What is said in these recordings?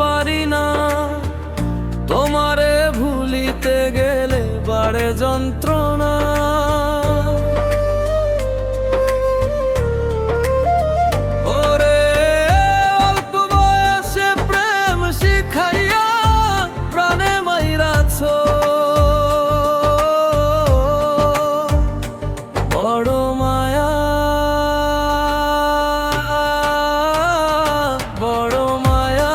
পারি না, তোমারে ভুলিতে গেলে বাড়ে যন্ত্রণা। ওরে অল্প বয়সে প্রেম শিখাইয়া প্রাণে মাইরাছ, বড় মায়া বড় মায়া।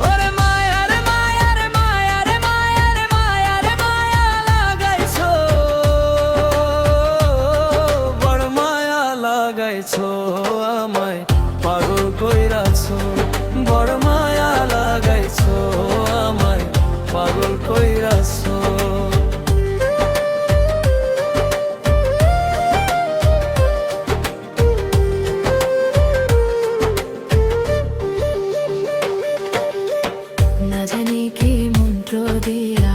ওরে মায়া রে মায়া রে মায়া রে মায়া রে মায়া রে মায়া লাগাইছো, বড় মায়া লাগাইছো, আমায় পাগল কইরাছো, বড় মায়া লাগাইছো, আমায় পাগল কইরাছো। না জানি কি মন্ত্র দিয়া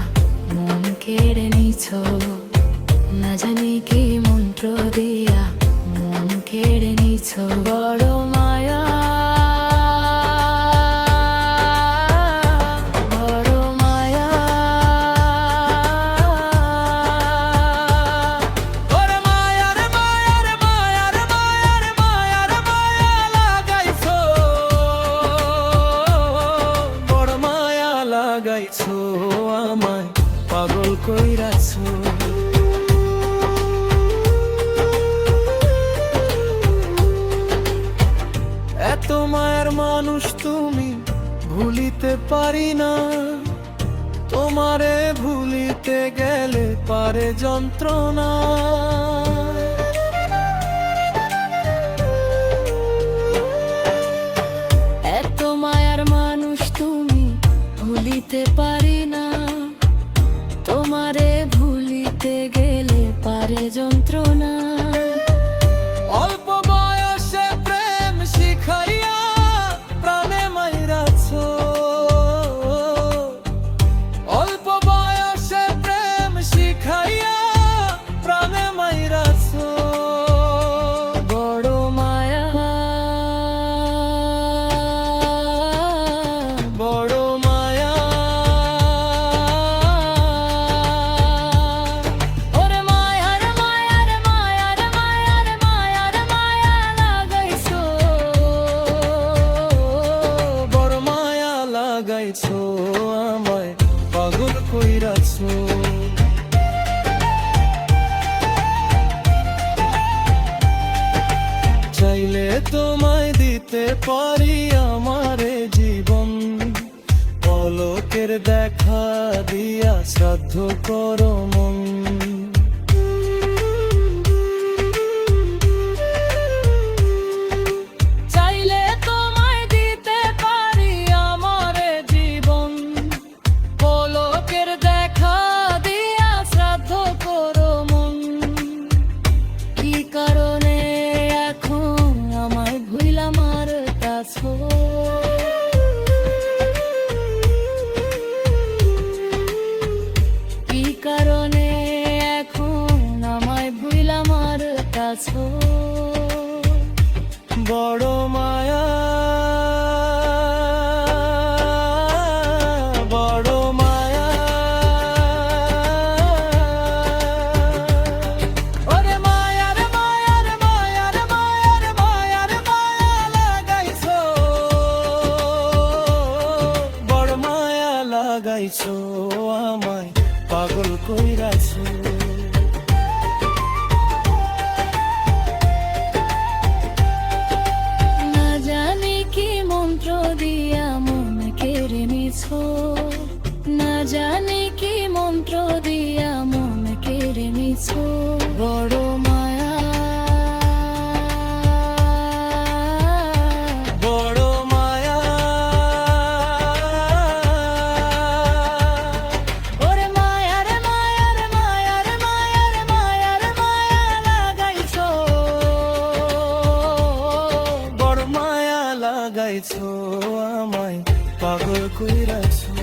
মন কেড়ে নিছ, না জানি কি মন্ত্র দিয়া মন কেড়ে নিছ, বড় মায়া বড় মায়া। ওরে মায়া রে মায়া রে মায়া রে মায়া রে মায়া রে মায়া লাগাইছো, বড় মায়া লাগাইছো, আমায় পাগল কইরাছো। এত মায়ের মানুষ তুমি, ভুলিতে পারি না, তোমারে ভুলিতে গেলে পারে যন্ত্রণা। এত মায়ার মানুষ তুমি, ভুলিতে পারি না, তোমারে ভুলিতে গেলে পারে যন্ত্রণা। অল্প বয়সে প্রেম শিখাইয়া প্রাণে মাইরাছো, অল্প বয়সে প্রেম শিখাইয়া প্রাণে মাইরাছো, বড় মায়া বড় মায়া। ওরে মায়া রে মায়া রে মায়া রে মায়া রে মায়া রে মায়া লাগাইছো, বড় মায়া লাগাইছো, আমায় পাগল কইরাছো। চাইলে তোমায় দিতে পারি আমারে জীবন, পলকের দেখা দিয়া শ্রাদ্ধ করো মন। চাইলে তোমায় দিতে পারি আমারে জীবন, পলকের দেখা দিয়া শ্রাদ্ধ করো মন। কি কারণে এখন আমায় ভুইলা মারতাছো, কি কারণে এখন আমায় ভুইলা মারতাছো, বড় মায়া বড় মায়া। ওরে মায়া রে মায়া রে মায়া রে মায়া রে মায়া রে মায়া লাগাইছো, বড় মায়া লাগাইছো, আমায় পাগল কইরাছো। না জানি কি মন্ত্র দিয়া মন কেড়ে নিছ, না জানি কি মন্ত্র দিয়া মন কেড়ে নিছ, বড় মায়া বড় মায়া। ওরে মায়া রে মায়া রে মায়া রে মায়া রে মায়া রে মায়া লাগাইছো, বড় মায়া লাগাইছো, আমায় পাগল কইরাছো।